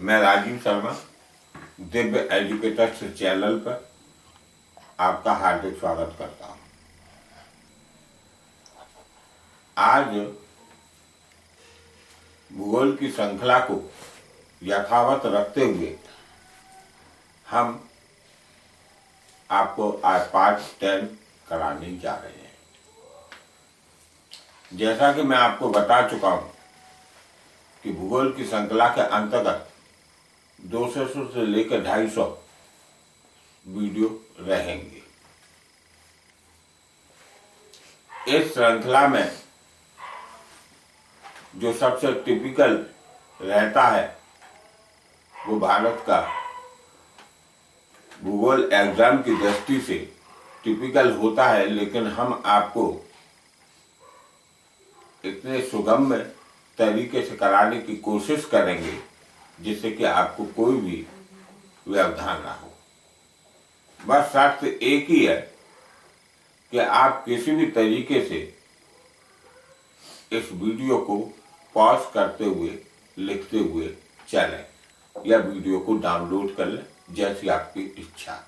मैं Rajiv Sharma Divya educators channel पर आपका हार्दिक स्वागत करता हूं। आज भूगोल की श्रृंखला को यथावत रखते हुए हम आपको आज पार्ट 10 कराने जा रहे हैं। जैसा कि मैं आपको बता चुका हूं कि भूगोल की श्रृंखला के अंतर्गत 200 से लेकर 250 वीडियो रहेंगे। इस श्रृंखला में जो सबसे टिपिकल रहता है वो भारत का भूगोल एग्जाम की दृष्टि से टिपिकल होता है, लेकिन हम आपको इतने सुगम्य तरीके से कराने की कोशिश करेंगे जिससे कि आपको कोई भी व्यवधान ना हो। बस शर्त एक ही है कि आप किसी भी तरीके से इस वीडियो को पॉज करते हुए लिखते हुए चलें या वीडियो को डाउनलोड कर लें, जैसी आपकी इच्छा।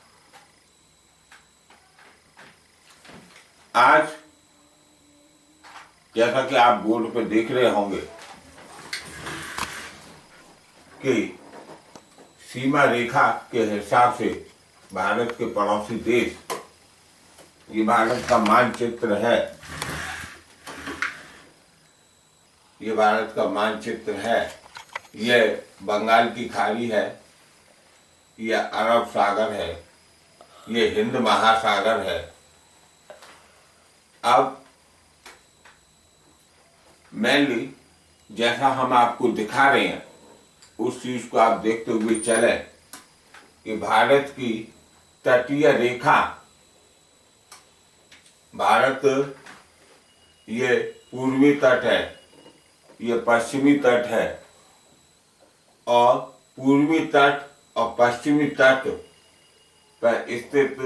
आज जैसा कि आप बोर्ड पर देख रहे होंगे कि सीमा रेखा के हिसाब से भारत के पड़ोसी देश, ये भारत का मानचित्र है, ये भारत का मानचित्र है। ये बंगाल की खाड़ी है, ये अरब सागर है, ये हिंद महासागर है। अब मेनली जैसा हम आपको दिखा रहे हैं उस चीज को आप देखते हुए चले कि भारत की तटीय रेखा, भारत ये पूर्वी तट है, ये पश्चिमी तट है, और पूर्वी तट और पश्चिमी तट पर स्थित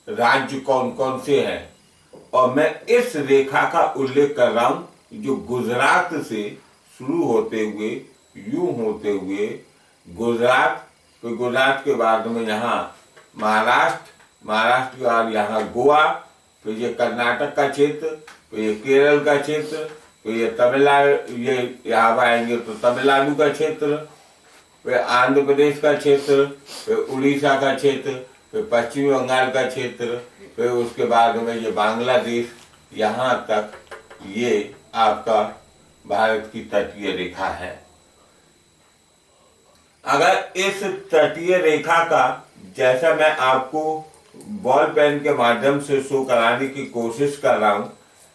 राज्य कौन कौन से हैं। और मैं इस रेखा का उल्लेख कर रहा हूं जो गुजरात से शुरू होते हुए यूं होते हुए गुजरात, तो गुजरात के बाद में यहाँ महाराष्ट्र, महाराष्ट्र के बाद यहाँ गोवा, फिर ये कर्नाटक का क्षेत्र, फिर ये केरल का क्षेत्र, फिर ये तमिलनाडु, ये यहाँ आएंगे तो तमिलनाडु का क्षेत्र, फिर आंध्र प्रदेश का क्षेत्र, फिर उड़ीसा का क्षेत्र, फिर पश्चिमी बंगाल का क्षेत्र, फिर उसके बाद में ये बांग्लादेश, यहाँ तक ये आपका भारत की तटीय रेखा है। अगर इस तटीय रेखा का, जैसा मैं आपको बॉल पेन के माध्यम से शो कराने की कोशिश कर रहा हूं,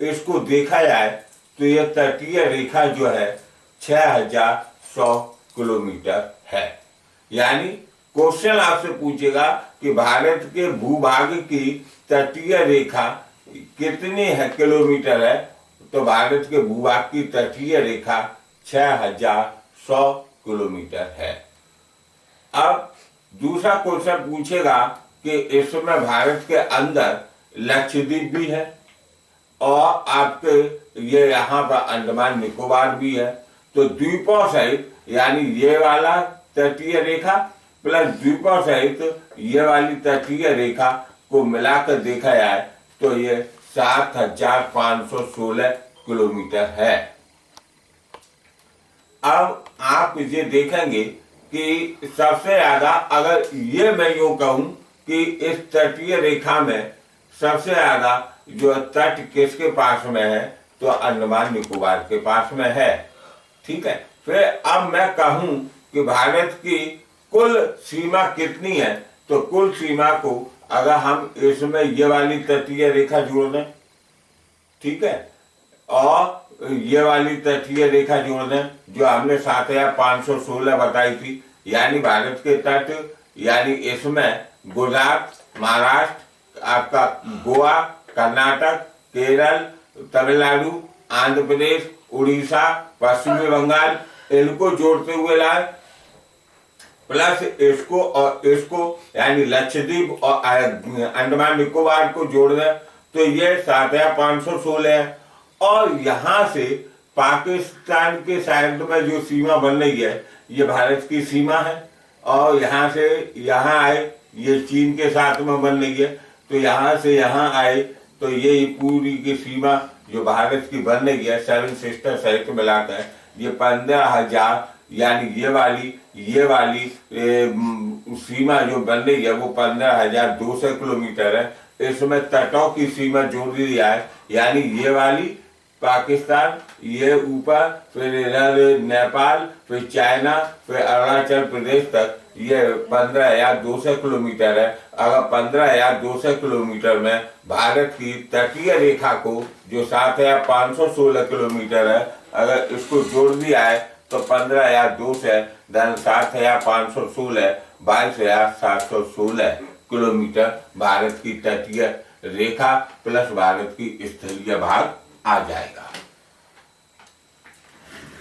इसको देखा जाए तो यह तटीय रेखा जो है 6100 किलोमीटर है। यानी क्वेश्चन आपसे पूछेगा कि भारत के भूभाग की तटीय रेखा कितनी है किलोमीटर है, तो भारत के भूभाग की तटीय रेखा 6100 किलोमीटर है। अब दूसरा क्वेश्चन पूछेगा कि इसमें भारत के अंदर लक्षद्वीप भी है और आपके ये यहाँ पर अंडमान निकोबार भी है। तो द्वीपों सहित, यानी ये वाला तटीय रेखा प्लस द्वीपों सहित ये वाली तटीय रेखा को मिलाकर देखा जाए तो ये 7516 किलोमीटर है। अब आप ये देखेंगे कि सबसे ज्यादा, अगर ये मैं यूं कहूं कि इस तटीय रेखा में सबसे ज्यादा जो तट किसके पास में है, तो अंडमान निकोबार के पास में है। ठीक है। फिर अब मैं कहूं कि भारत की कुल सीमा कितनी है, तो कुल सीमा को अगर हम इसमें ये वाली तटीय रेखा जोड़ दें, ठीक है, और ये वाली तटीय रेखा जोड़ दें जो हमने 7516 बताई थी, यानी भारत के तट, यानी इसमें गुजरात, महाराष्ट्र, आपका गोवा, कर्नाटक, केरल, तमिलनाडु, आंध्र प्रदेश, उड़ीसा, पश्चिमी बंगाल, इनको जोड़ते हुए लाए, प्लस इसको और इसको, यानी लक्षद्वीप और अंडमान निकोबार को जोड़ दें तो ये 7516 है। और यहाँ से पाकिस्तान के साइड में जो सीमा बन रही है, ये भारत की सीमा है, और यहाँ से यहाँ आए ये चीन के साथ में बन रही है, तो यहाँ से यहाँ आए तो ये पूरी की सीमा जो भारत की बन रही है 7 सिस्टर सहित मिलाकर ये 15,000, यानी ये वाली सीमा जो बन रही है वो 15,200 किलोमीटर है। इसमें तटों की सीमा जोड़ दी है, यानी ये वाली पाकिस्तान, ये ऊपर, फिर इधर नेपाल, फिर चाइना, फिर अरुणाचल प्रदेश तक ये 15,200 किलोमीटर है। अगर 15,200 किलोमीटर में भारत की तटीय रेखा को जो 7,516 किलोमीटर है, अगर इसको जोड़ दिया है तो 15,200 धन 7,516 22,716 किलोमीटर भारत की तटीय रेखा प्लस भारत की स्थलीय भाग आ जाएगा।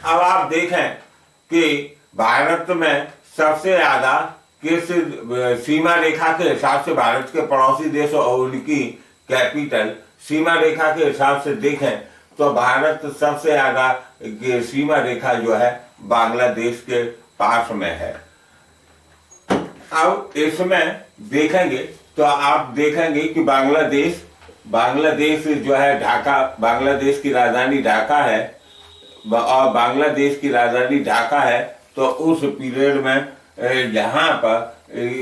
अब आप देखें कि भारत में सबसे ज्यादा किस सीमा रेखा के हिसाब से भारत के पड़ोसी देश और उनकी कैपिटल सीमा रेखा के हिसाब से देखें तो भारत सबसे ज्यादा सीमा रेखा जो है बांग्लादेश के पास में है। अब इसमें देखेंगे तो आप देखेंगे कि बांग्लादेश जो है ढाका, बांग्लादेश की राजधानी ढाका है, और बांग्लादेश की राजधानी ढाका है, तो उस पीरियड में यहाँ पर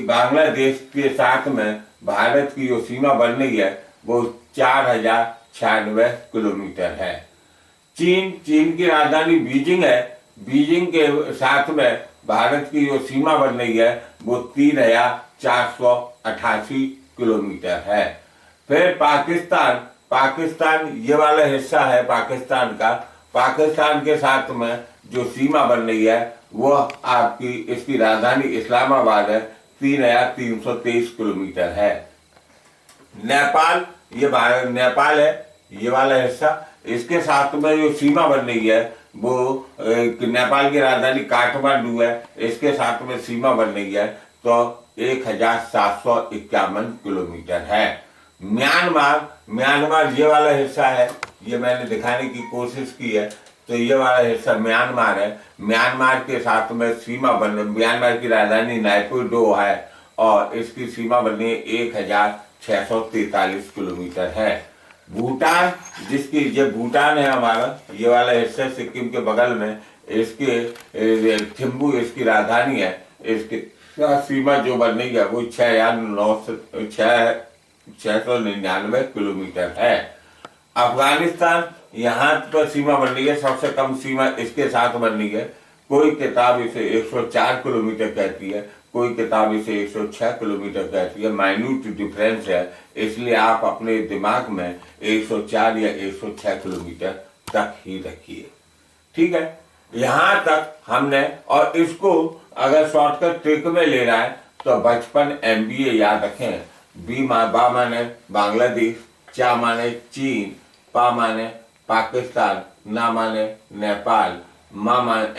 बांग्लादेश के साथ में भारत की जो सीमा बन रही है वो 4,096 किलोमीटर है। चीन की राजधानी बीजिंग है, बीजिंग के साथ में भारत की जो सीमा बन रही है वो 3,488 किलोमीटर है। फिर पाकिस्तान ये वाला हिस्सा है पाकिस्तान का, पाकिस्तान के साथ में जो सीमा बन रही है वो आपकी इसकी राजधानी इस्लामाबाद है, 3,323 किलोमीटर है। नेपाल है ये वाला हिस्सा, इसके साथ में जो सीमा बन रही है वो नेपाल की राजधानी काठमांडू है, इसके साथ में सीमा बन रही है तो 1,751 किलोमीटर है। म्यांमार ये वाला हिस्सा है, ये मैंने दिखाने की कोशिश की है, तो ये वाला हिस्सा म्यांमार है। म्यांमार के साथ में सीमा म्यांमार की राजधानी नायपीडो है और इसकी सीमा बननी है 1,643 किलोमीटर है। भूटान ये भूटान है हमारा, ये वाला हिस्सा सिक्किम के बगल में, इसके थिम्पू इसकी राजधानी है, इसकी सीमा जो बन रही है वो 699 किलोमीटर है। अफगानिस्तान यहाँ पर सीमा बन रही है, सबसे कम सीमा इसके साथ बन रही है। कोई किताब इसे 104 किलोमीटर कहती है, कोई किताब इसे 106 किलोमीटर कहती है। माइन्यूट डिफरेंस है, इसलिए आप अपने दिमाग में 104 या 106 किलोमीटर तक ही रखिए, ठीक है। यहाँ तक हमने, और इसको अगर शॉर्टकट ट्रिक में ले रहा है तो 55 MBA याद रखें। बा माने बांग्लादेश, चा माने चीन, पा माने पाकिस्तान, ना माने नेपाल,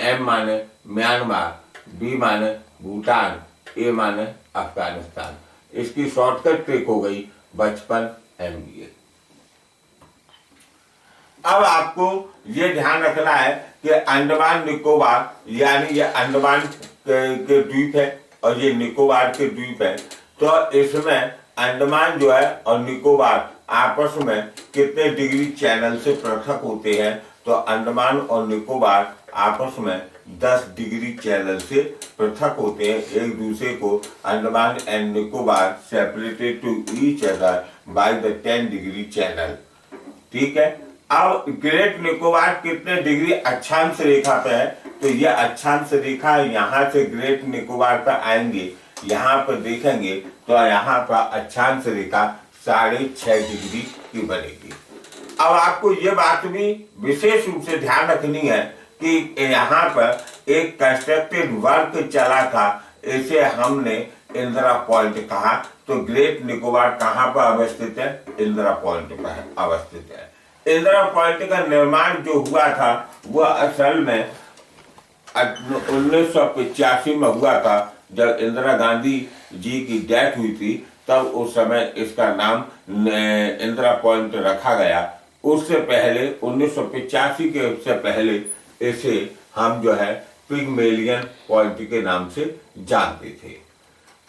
एम माने म्यांमार, बी माने भूटान, ए माने अफगानिस्तान। इसकी शॉर्टकट ट्रिक हो गई 55 MBA। अब आपको ये ध्यान रखना है कि अंडमान निकोबार, यानी ये अंडमान के द्वीप है और ये निकोबार के द्वीप है, तो इसमें अंडमान जो है और निकोबार आपस में कितने डिग्री चैनल से पृथक होते हैं, तो अंडमान और निकोबार आपस में 10 डिग्री चैनल से पृथक होते हैं एक दूसरे को। Andaman and Nicobar separated to each other by the 10 degree channel, ठीक है। अब ग्रेट निकोबार कितने डिग्री अक्षांश रेखा पे है, तो ये अक्षांश रेखा यहाँ से ग्रेट निकोबार पर आएंगे, यहाँ पर देखेंगे तो यहाँ पर अक्षांश रेखा 6.5 डिग्री की बनेगी। अब आपको ये बात भी विशेष रूप से ध्यान रखनी है कि यहाँ पर एक कंस्ट्रक्टेड वर्क चला था, इसे हमने इंदिरा पॉइंट कहा। तो ग्रेट निकोबार कहाँ पर अवस्थित है? इंदिरा पॉइंट पर अवस्थित है। इंदिरा पॉइंट का निर्माण जो हुआ था वह असल में 1985 में हुआ था, जब इंदिरा गांधी जी की डेथ हुई थी, तब उस समय इसका नाम इंदिरा पॉइंट रखा गया। उससे पहले 1985 के उससे पहले इसे हम जो है पिगमेलियन पॉइंट के नाम से जानते थे।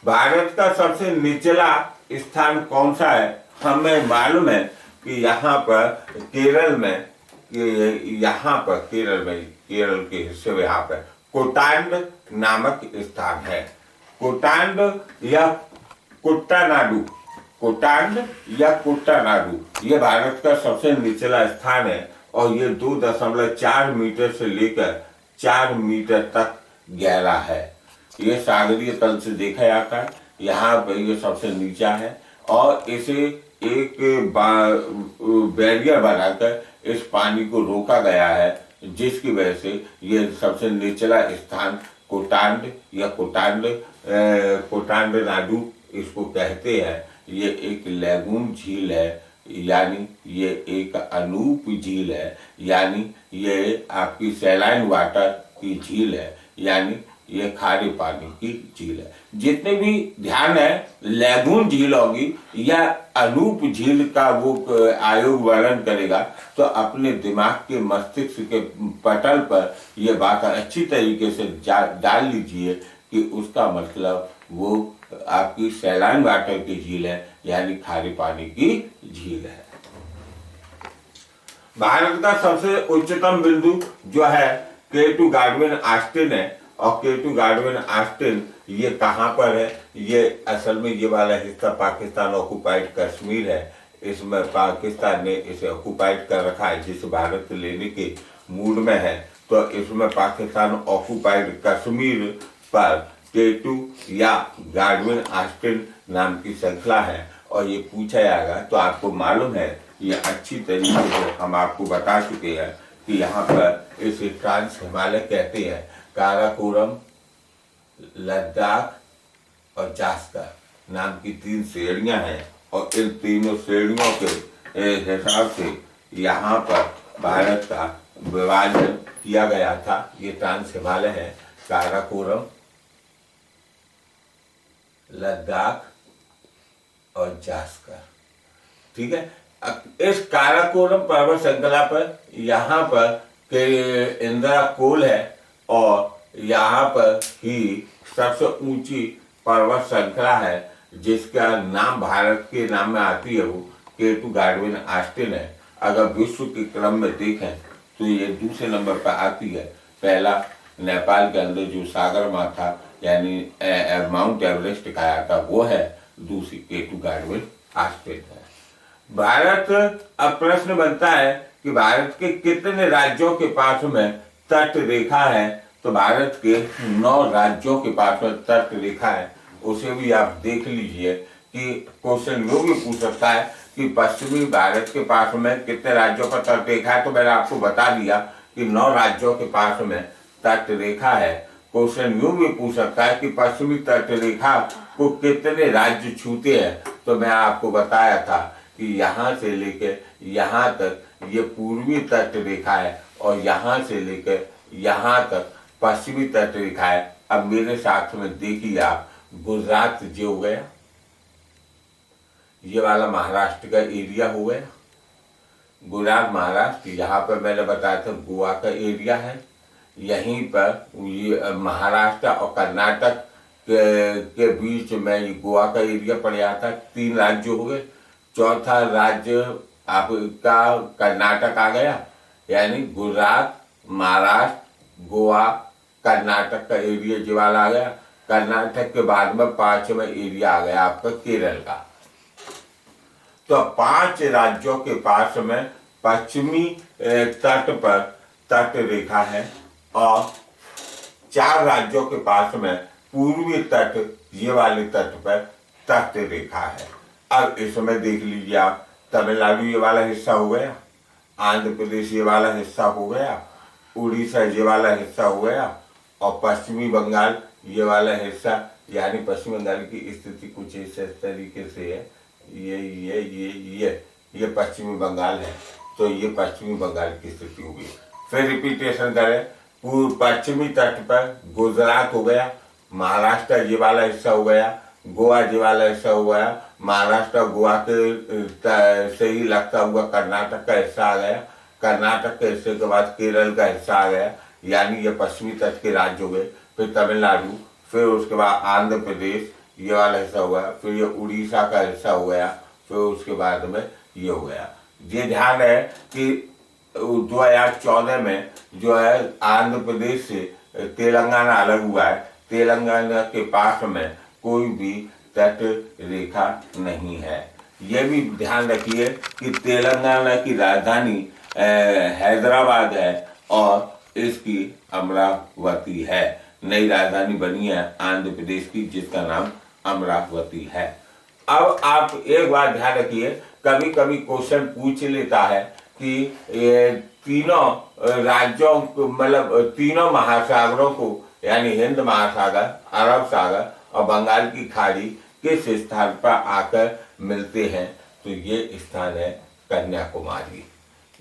भारत का सबसे निचला स्थान कौन सा है? हमें मालूम है कि यहाँ पर केरल में, केरल के हिस्से में यहाँ पर कोटांड नामक स्थान है। कोटांड या कुट्टानाडु, कोटांड या कुट्टानाडु, ये भारत का सबसे निचला स्थान है और ये 2.4 मीटर से लेकर 4 मीटर तक गहरा है। ये सागरीय तल से देखा जाता है। यहाँ पर ये सबसे नीचा है और इसे एक बैरियर बनाकर इस पानी को रोका गया है, जिसकी वजह से ये सबसे निचला स्थान कोटांड या कोटांड नाडु इसको कहते हैं। ये एक लैगून झील है, यानी ये एक अनूप झील है, यानी ये आपकी सैलाइन वाटर की झील है, यानी ये खारे पानी की झील है। जितने भी ध्यान है लैगून झील होगी या अनूप झील का वो आयोग वर्णन करेगा, तो अपने दिमाग के मस्तिष्क के पटल पर ये बात अच्छी तरीके से डाल लीजिए कि उसका मतलब वो आपकी सैलाइन वाटर की झील है, यानी खारे पानी की झील है। भारत का सबसे उच्चतम बिंदु जो है K2 गाडविन ऑस्टिन है। और K2 गाडविन ऑस्टिन ये कहाँ पर है? ये असल में ये वाला हिस्सा पाकिस्तान ऑक्युपाइड कश्मीर है। इसमें पाकिस्तान ने इसे ऑक्युपाइड कर रखा है, जिसे भारत लेने के मूड में है। तो इसमें पाकिस्तान ऑक्युपाइड कश्मीर पर K2 या गाडविन ऑस्टिन नाम की श्रृंखला है और ये पूछा जाएगा। तो आपको मालूम है, ये अच्छी तरीके से हम आपको बता चुके हैं कि यहाँ पर इसे ट्रांस हिमालय कहते हैं। काराकोरम, लद्दाख और जास्कर नाम की 3 श्रेणियां हैं और इन तीनों श्रेणियों के हिसाब से यहाँ पर भारत का विभाजन किया गया था। ये ट्रांस हिमालय है, काराकोरम, लद्दाख और जास्कर। ठीक है। इस काराकोरम पर्वत श्रृंखला पर यहाँ पर के इंदिरा कोल है और यहाँ पर ही सबसे ऊंची पर्वत श्रृंखला है, जिसका नाम भारत के नाम में आती है, वो K2 गाडविन ऑस्टिन है। अगर विश्व के क्रम में देखें तो ये दूसरे नंबर पर आती है। पहला नेपाल के अंदर जो सागर माथा यानी माउंट एवरेस्ट कहा जाता है वो है, दूसरी K2 गाडविन ऑस्टिन है। भारत, अब प्रश्न बनता है कि भारत के कितने राज्यों के पास में तट रेखा है? तो भारत के 9 राज्यों के पास में तट रेखा है। उसे भी आप देख लीजिए कि क्वेश्चन यो भी पूछ सकता है कि पश्चिमी भारत के पास में कितने राज्यों पर तट रेखा है। तो मैंने आपको बता दिया कि 9 राज्यों के पास में तट रेखा है। क्वेश्चन यूं भी पूछ सकता है कि पश्चिमी तट रेखा को कितने राज्य छूते हैं। तो मैं आपको बताया था कि यहाँ से लेकर यहाँ तक ये पूर्वी तट रेखा है और यहाँ से लेकर यहाँ तक पश्चिमी तट रेखा है। अब मेरे साथ में देखिए आप, गुजरात जो हो गया, ये वाला महाराष्ट्र का एरिया हो गया, गुजरात महाराष्ट्र, यहाँ पर मैंने बताया था गोवा का एरिया है। यहीं पर ये महाराष्ट्र और कर्नाटक के बीच में ये गोवा का एरिया पड़ जाता है। 3 राज्य हो गए। चौथा राज्य आपका कर्नाटक आ गया, यानी गुजरात, महाराष्ट्र, गोवा, कर्नाटक का एरिया जो वाला आ गया। कर्नाटक के बाद में 5वां एरिया आ गया आपका केरल का। तो 5 राज्यों के पास में पश्चिमी तट पर तट रेखा है और 4 राज्यों के पास में पूर्वी तट, ये वाले तट पर तट रेखा है। अब इसमें देख लीजिए आप, तमिलनाडु ये वाला हिस्सा हो गया, आंध्र प्रदेश ये वाला हिस्सा हो गया, उड़ीसा ये वाला हिस्सा हो गया और पश्चिमी बंगाल ये वाला हिस्सा, यानी पश्चिम बंगाल की स्थिति कुछ इस तरीके से है। ये पश्चिमी बंगाल है। तो ये पश्चिमी बंगाल की स्थिति हो गई। फिर रिपीटेशन करें, पूर्व पश्चिमी तट पर गुजरात हो गया, महाराष्ट्र ये वाला हिस्सा हो गया, गोवा ये वाला हिस्सा हो गया, महाराष्ट्र गोवा के से ही लगता हुआ कर्नाटक का हिस्सा आ गया, कर्नाटक के हिस्से के बाद केरल का हिस्सा आ गया, यानी ये पश्चिमी तट के राज्य हो गए, फिर तमिलनाडु, फिर उसके बाद आंध्र प्रदेश ये वाला हिस्सा हुआ, फिर ये उड़ीसा का हिस्सा हो गया, फिर उसके बाद में ये हो गया। ये ध्यान है कि 2014 में जो है आंध्र प्रदेश से तेलंगाना अलग हुआ है। तेलंगाना के पास में कोई भी तट रेखा नहीं है। ये भी ध्यान रखिए कि तेलंगाना की राजधानी हैदराबाद है और इसकी अमरावती है। नई राजधानी बनी है आंध्र प्रदेश की, जिसका नाम अमरावती है। अब आप एक बात ध्यान रखिए, कभी कभी क्वेश्चन पूछ लेता है कि ये तीनों राज्यों को, मतलब तीनों महासागरों को, यानी हिंद महासागर, अरब सागर और बंगाल की खाड़ी किस स्थान पर आकर मिलते हैं। तो ये स्थान है कन्याकुमारी।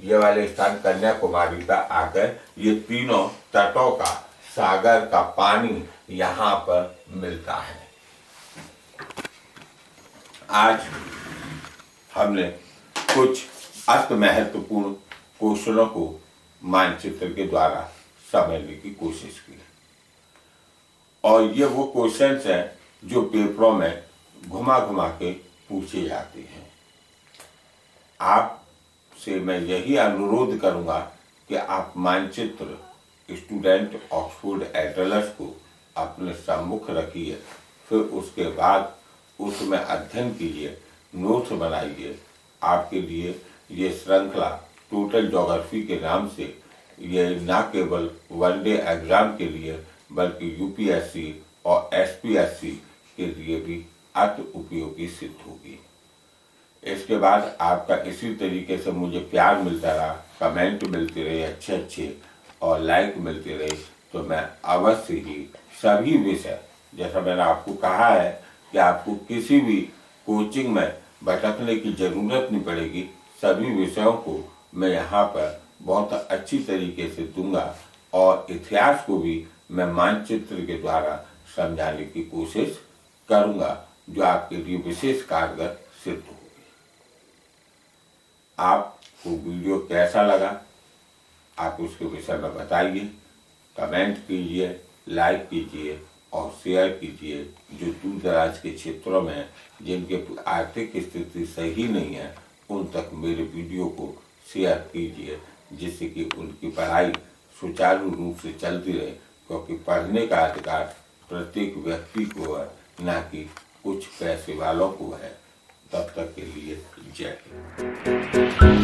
ये वाले स्थान कन्याकुमारी पर आकर ये तीनों तटों का, सागर का पानी यहाँ पर मिलता है। आज हमने कुछ अति महत्वपूर्ण क्वेश्चनों को मानचित्र के द्वारा समझने की कोशिश की, और ये वो क्वेश्चंस हैं जो पेपरों में घुमा घुमा के पूछे जाते हैं। आपसे मैं यही अनुरोध करूंगा कि आप मानचित्र स्टूडेंट ऑक्सफोर्ड एटलस को अपने सम्मुख रखिए, फिर उसके बाद उसमें अध्ययन कीजिए, नोट्स बनाइए। आपके लिए ये श्रृंखला टोटल ज्योग्राफी के नाम से ये न केवल वनडे एग्जाम के लिए बल्कि यूपीएससी और एसपीएससी के लिए भी अति उपयोगी सिद्ध होगी। इसके बाद आपका इसी तरीके से मुझे प्यार मिलता रहा, कमेंट मिलते रहे अच्छे और लाइक मिलते रहे, तो मैं अवश्य ही सभी विषय, जैसा मैंने आपको कहा है कि आपको किसी भी कोचिंग में भटकने की जरूरत नहीं पड़ेगी, सभी विषयों को मैं यहाँ पर बहुत अच्छी तरीके से दूंगा और इतिहास को भी मैं मानचित्र के द्वारा समझाने की कोशिश करूंगा, जो आपके लिए विशेष कारगर सिद्ध होगी। आपको वीडियो कैसा लगा आप उसके विषय में बताइए, कमेंट कीजिए, लाइक कीजिए और शेयर कीजिए। जो दूर दराज के क्षेत्रों में जिनके आर्थिक स्थिति सही नहीं है, उन तक मेरे वीडियो को शेयर कीजिए, जिससे कि उनकी पढ़ाई सुचारू रूप से चलती रहे, क्योंकि पढ़ने का अधिकार प्रत्येक व्यक्ति को है, न कि कुछ पैसे वालों को है। तब तक के लिए जय हिंद।